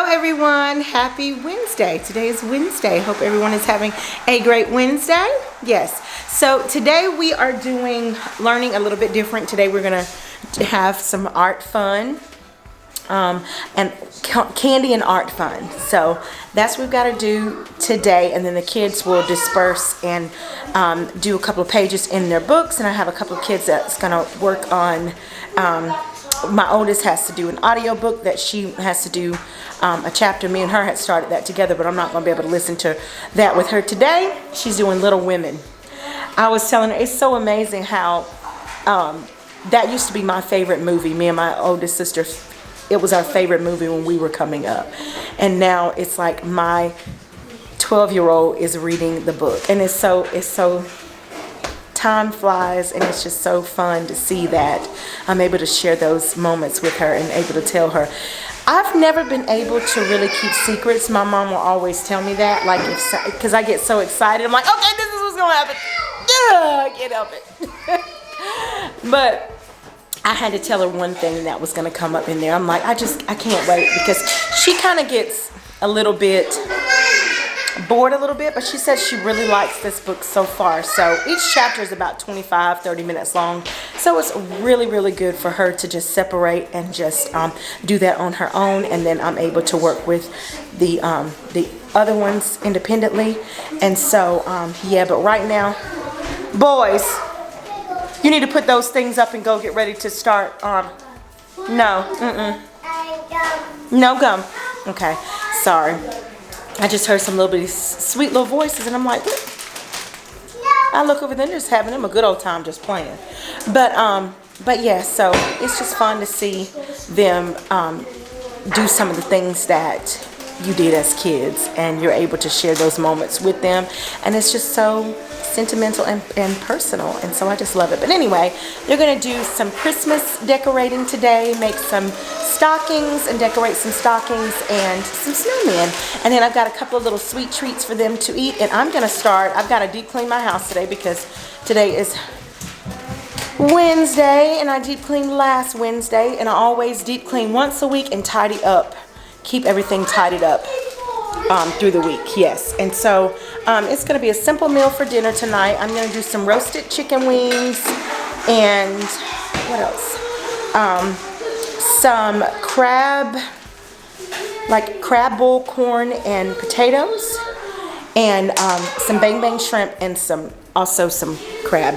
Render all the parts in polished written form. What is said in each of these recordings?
Hello everyone, happy Wednesday. Today is Wednesday. Hope everyone is having a great Wednesday. Yes, so today we are learning a little bit different. Today we're gonna have some art fun and candy and art fun. So that's what we've got to do today, and then the kids will disperse and do a couple of pages in their books, and I have a couple of kids that's gonna work on my oldest has to do an audio book that she has to do a chapter. Me and her had started that together, but I'm not going to be able to listen to that with her today. She's doing Little Women. I was telling her, it's so amazing how that used to be my favorite movie. Me and my oldest sister, it was our favorite movie when we were coming up. And now it's like my 12-year-old is reading the book. And it's so time flies, and it's just so fun to see that I'm able to share those moments with her and able to tell her. I've never been able to really keep secrets. My mom will always tell me that, like, because I get so excited. I'm like, okay, this is what's gonna happen. I can't help it. But I had to tell her one thing that was gonna come up in there. I'm like, I can't wait, because she kind of gets a little bit bored a little bit, but she says she really likes this book so far. So each chapter is about 25-30 minutes long, so it's really, really good for her to just separate and just do that on her own, and then I'm able to work with the other ones independently. And so yeah, but right now, boys, you need to put those things up and go get ready to start. No gum. Okay, sorry. I just heard some little bitty sweet little voices, and I'm like, what? I look over there, just having them a good old time just playing. But yeah, so it's just fun to see them do some of the things that you did as kids, and you're able to share those moments with them, and it's just so sentimental and personal, and so I just love it. But anyway, they're gonna do some Christmas decorating today, make some stockings and decorate some stockings and some snowmen, and then I've got a couple of little sweet treats for them to eat. And I've got to deep clean my house today, because today is Wednesday, and I deep cleaned last Wednesday, and I always deep clean once a week and tidy up, keep everything tidied up through the week. Yes. And so it's going to be a simple meal for dinner tonight. I'm going to do some roasted chicken wings, and what else? Some crab bowl corn and potatoes, and some bang bang shrimp, and some crab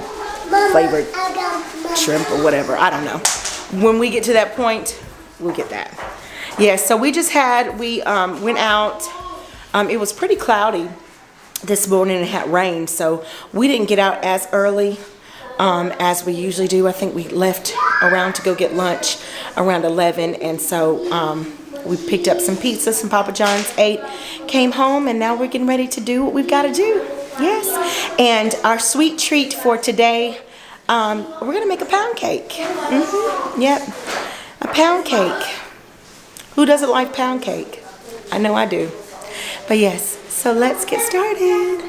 flavored shrimp or whatever. I don't know. When we get to that point, we'll get that. Yeah, so we went out. It was pretty cloudy this morning, and it had rained, so we didn't get out as early as we usually do. I think we left around to go get lunch around 11, and so we picked up some pizza, some Papa John's, ate, came home, and now we're getting ready to do what we've got to do. Yes, and our sweet treat for today, we're going to make a pound cake. Yep, a pound cake. Who doesn't like pound cake? I know I do. But yes, so let's get started.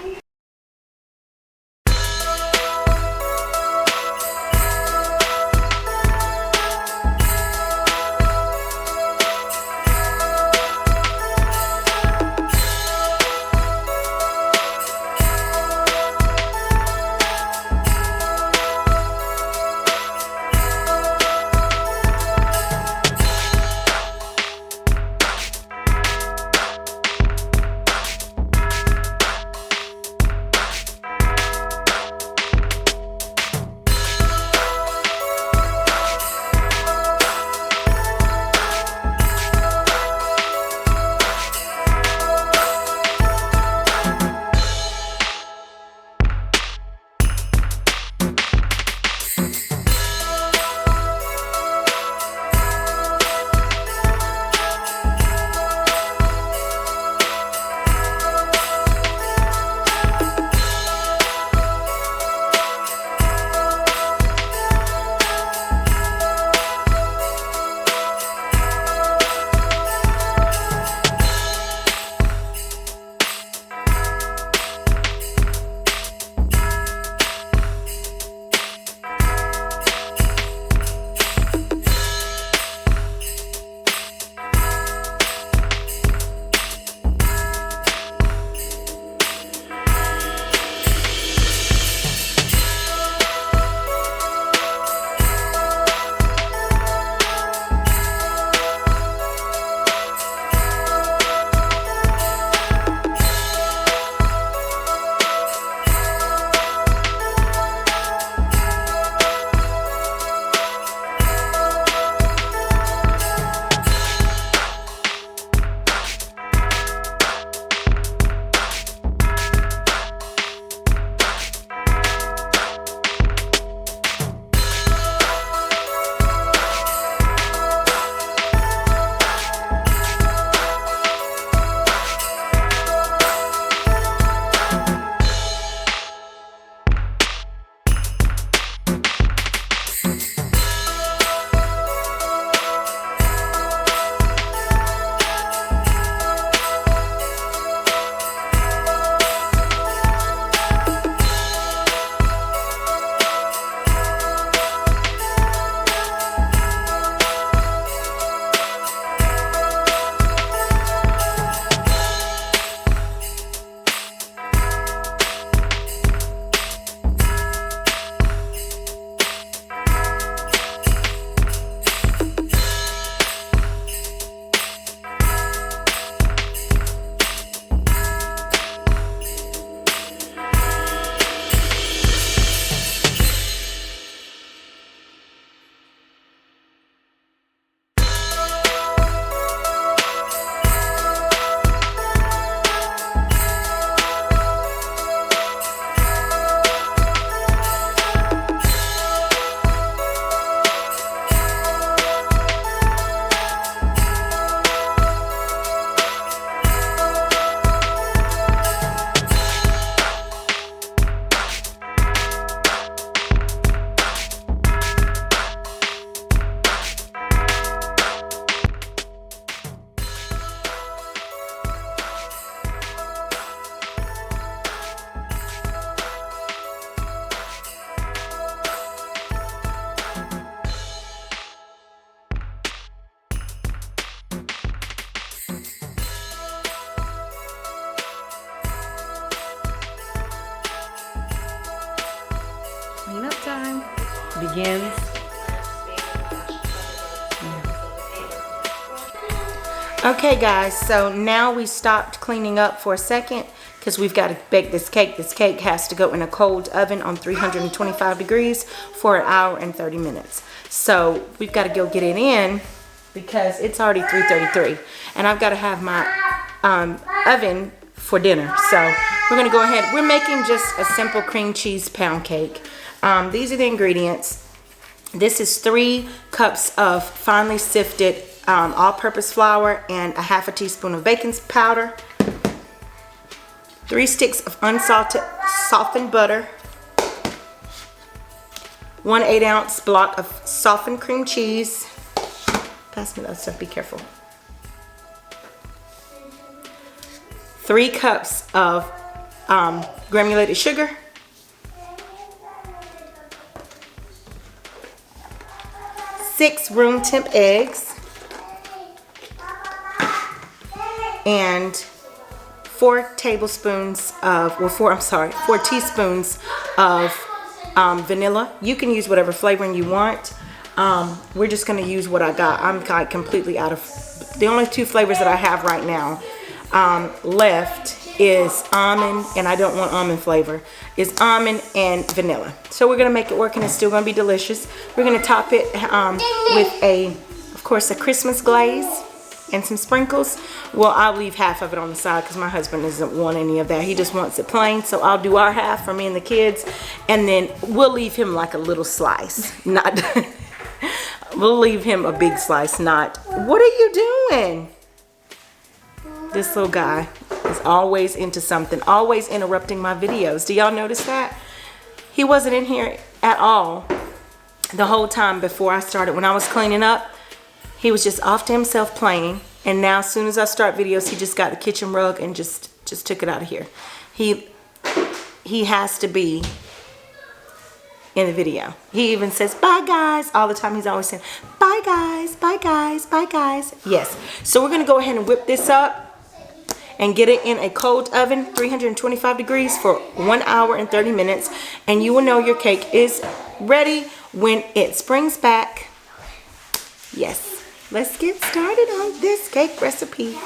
begins. Okay guys, so now we stopped cleaning up for a second because we've got to bake this cake. This cake has to go in a cold oven on 325 degrees for an hour and 30 minutes. So we've got to go get it in because it's already 3:33 and I've got to have my oven for dinner. So we're going to go ahead. We're making just a simple cream cheese pound cake. These are the ingredients. This is 3 cups of finely sifted all-purpose flour and a half a teaspoon of baking powder, 3 sticks of unsalted softened butter, 1 8-ounce block of softened cream cheese. Pass me that stuff, be careful. 3 cups of granulated sugar, 6 room temp eggs, and 4 teaspoons of vanilla. You can use whatever flavoring you want. We're just going to use what I got. I'm completely out of, the only 2 flavors that I have right now left is almond, and I don't want almond flavor, is almond and vanilla. So we're going to make it work and it's still going to be delicious. We're going to top it with of course, a Christmas glaze and some sprinkles. Well, I'll leave half of it on the side because my husband doesn't want any of that. He just wants it plain. So I'll do our half for me and the kids, and then we'll leave him like a little slice. Not, we'll leave him a big slice. Not, what are you doing? This little guy is always into something, always interrupting my videos. Do y'all notice that? He wasn't in here at all the whole time before I started. When I was cleaning up, he was just off to himself playing, and now as soon as I start videos, he just got the kitchen rug and just took it out of here. He has to be in the video. He even says bye guys all the time. He's always saying bye guys, bye guys, bye guys. Yes. So we're gonna go ahead and whip this up and get it in a cold oven, 325 degrees for 1 hour and 30 minutes, and you will know your cake is ready when it springs back. Yes. Let's get started on this cake recipe.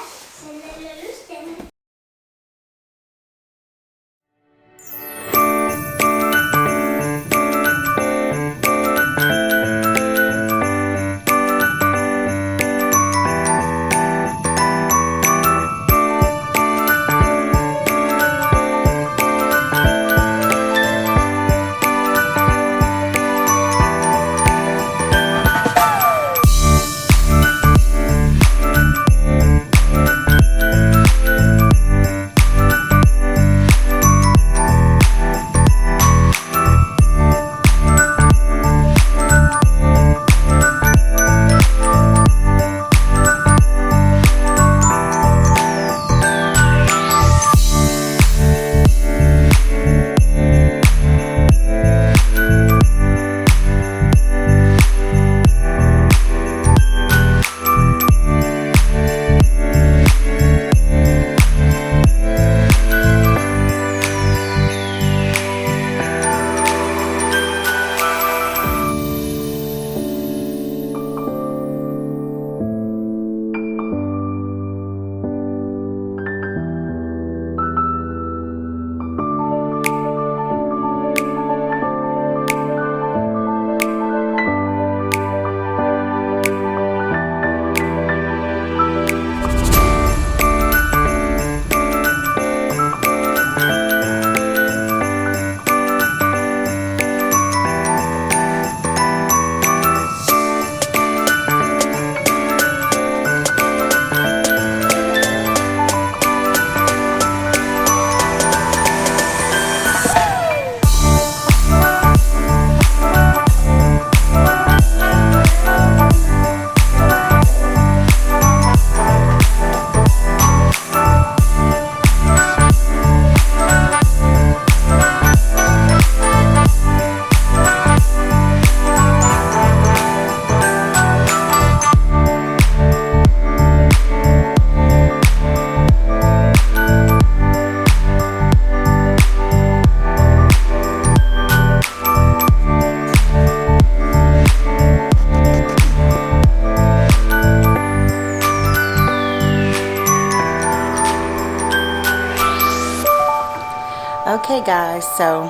Okay guys, so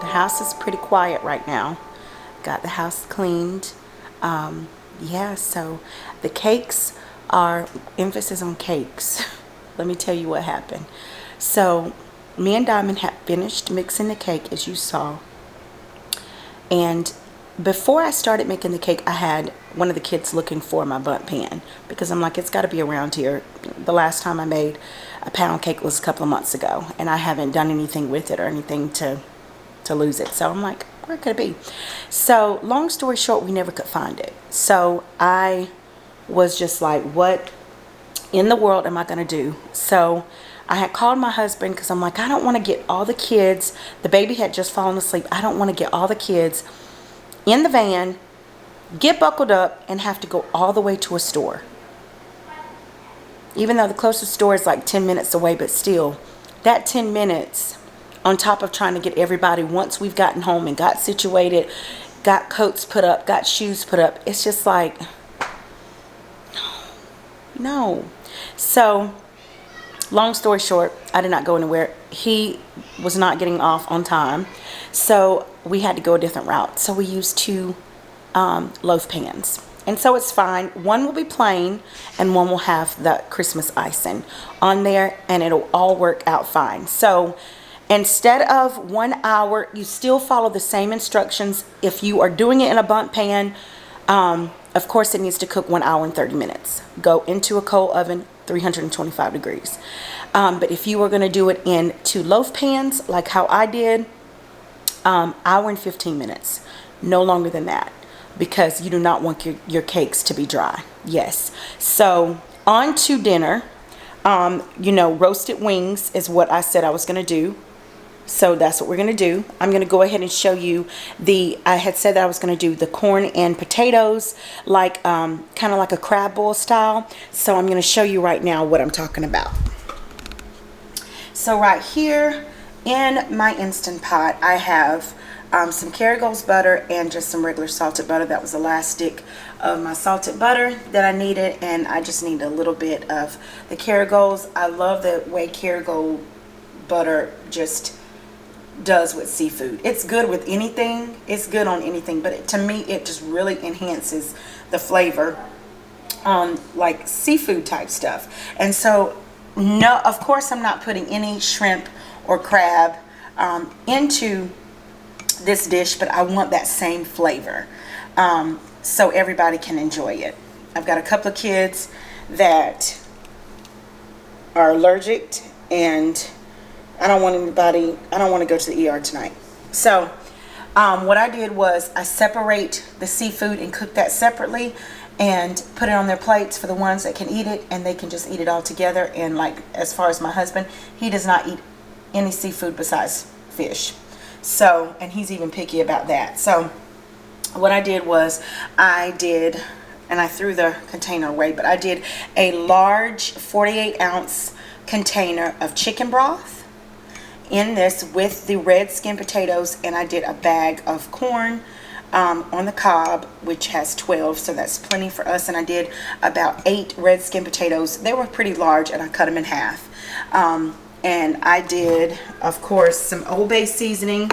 the house is pretty quiet right now. Got the house cleaned. Yeah, so the cakes are, emphasis on cakes. Let me tell you what happened. So me and Diamond had finished mixing the cake, as you saw. And before I started making the cake, I had one of the kids looking for my bundt pan, because I'm like, it's got to be around here. The last time I made a pound cake was a couple of months ago, and I haven't done anything with it or anything to lose it. So I'm like, where could it be? So long story short, we never could find it. So I was just like, what in the world am I going to do? So I had called my husband, because I'm like, I don't want to get all the kids. The baby had just fallen asleep. I don't want to get all the kids in the van, get buckled up, and have to go all the way to a store. Even though the closest store is like 10 minutes away, but still, that 10 minutes on top of trying to get everybody, once we've gotten home and got situated, got coats put up, got shoes put up, it's just like, no. So long story short, I did not go anywhere. He was not getting off on time, so we had to go a different route. So we used two loaf pans, and so it's fine. One will be plain and one will have the Christmas icing on there, and it'll all work out fine. So instead of 1 hour, you still follow the same instructions. If you are doing it in a bundt pan, of course it needs to cook 1 hour and 30 minutes. Go into a coal oven, 325 degrees. But if you are going to do it in two loaf pans, like how I did, hour and 15 minutes, no longer than that, because you do not want your cakes to be dry. Yes. So on to dinner. You know, roasted wings is what I said I was going to do. So that's what we're going to do. I'm going to go ahead and show you I had said that I was going to do the corn and potatoes, like kind of like a crab boil style. So I'm going to show you right now what I'm talking about. So right here in my Instant Pot, I have some Kerrygold's butter and just some regular salted butter. That was the last stick of my salted butter that I needed, and I just need a little bit of the Kerrygold's. I love the way Kerrygold butter just does with seafood. It's good with anything. It's good on anything, but to me it just really enhances the flavor on like seafood type stuff. And so no, of course I'm not putting any shrimp or crab into this dish, but I want that same flavor so everybody can enjoy it. I've got a couple of kids that are allergic, and I don't want to go to the ER tonight. So what I did was I separate the seafood and cook that separately and put it on their plates for the ones that can eat it, and they can just eat it all together. And like, as far as my husband, he does not eat any seafood besides fish. So, and he's even picky about that. So what I did was I threw the container away, but I did a large 48-ounce container of chicken broth in this with the red skin potatoes, and I did a bag of corn on the cob, which has 12, so that's plenty for us. And I did about 8 red skin potatoes. They were pretty large, and I cut them in half. And I did, of course, some Old Bay seasoning.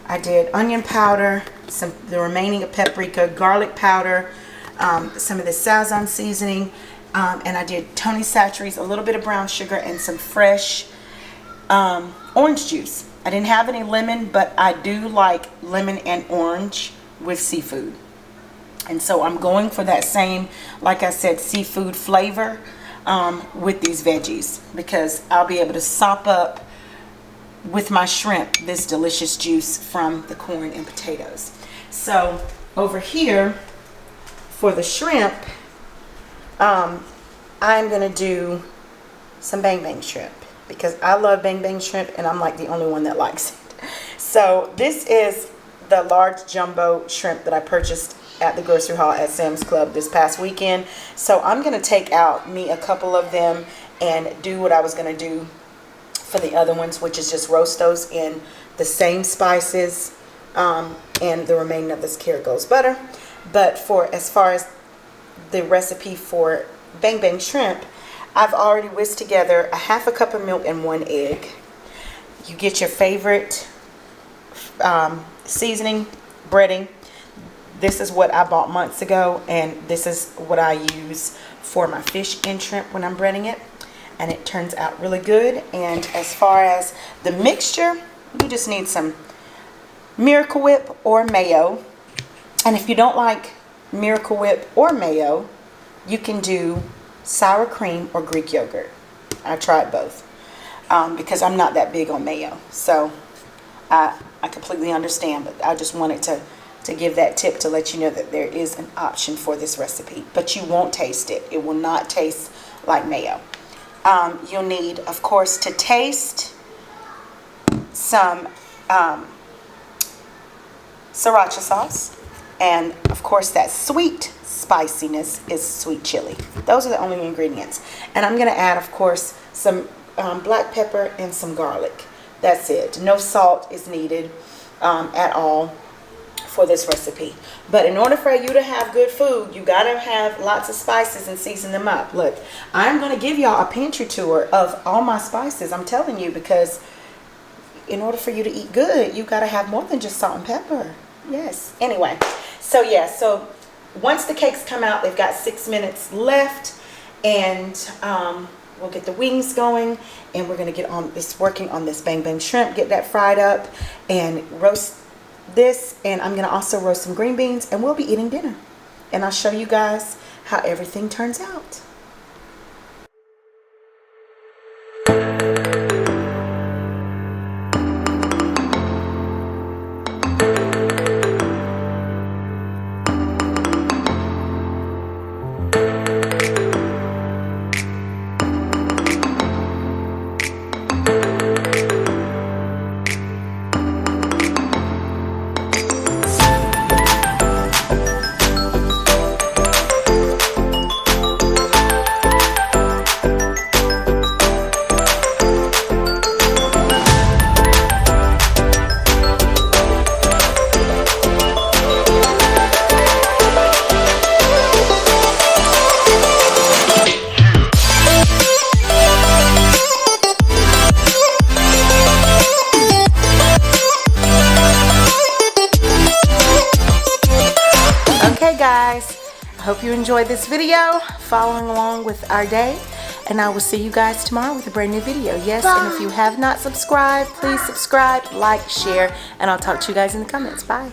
I did onion powder, the remaining of paprika, garlic powder, some of the Sazon seasoning, and I did Tony Chachere's, a little bit of brown sugar, and some fresh orange juice. I didn't have any lemon, but I do like lemon and orange with seafood. And so I'm going for that same, like I said, seafood flavor with these veggies, because I'll be able to sop up with my shrimp this delicious juice from the corn and potatoes. So over here for the shrimp, I'm going to do some Bang Bang shrimp, because I love Bang Bang shrimp, and I'm like the only one that likes it. So this is the large jumbo shrimp that I purchased at the grocery haul at Sam's Club this past weekend. So I'm going to take out me a couple of them and do what I was going to do for the other ones, which is just roast those in the same spices and the remaining of this Kerrygold's butter. But as far as the recipe for Bang Bang shrimp, I've already whisked together a half a cup of milk and 1 egg. You get your favorite seasoning, breading. This is what I bought months ago, and this is what I use for my fish and shrimp when I'm breading it, and it turns out really good. And as far as the mixture, you just need some Miracle Whip or mayo. And if you don't like Miracle Whip or mayo, you can do sour cream or Greek yogurt. I tried both because I'm not that big on mayo, so I completely understand, but I just wanted to give that tip to let you know that there is an option for this recipe, but you won't taste it. It will not taste like mayo. You'll need, of course, to taste some sriracha sauce, and of course that sweet spiciness is sweet chili. Those are the only ingredients. And I'm going to add, of course, some black pepper and some garlic. That's it. No salt is needed at all for this recipe. But in order for you to have good food, you got to have lots of spices and season them up. Look, I'm going to give y'all a pantry tour of all my spices. I'm telling you, because in order for you to eat good, you got to have more than just salt and pepper. Yes. Anyway, so yeah, so once the cakes come out, they've got 6 minutes left, and we'll get the wings going, and we're going to get on this, working on this bang bang shrimp, get that fried up, and roast this, and I'm going to also roast some green beans, and we'll be eating dinner. And I'll show you guys how everything turns out. Guys, I hope you enjoyed this video, following along with our day, and I will see you guys tomorrow with a brand new video. Yes, bye. And if you have not subscribed, please subscribe, like, share, and I'll talk to you guys in the comments. Bye.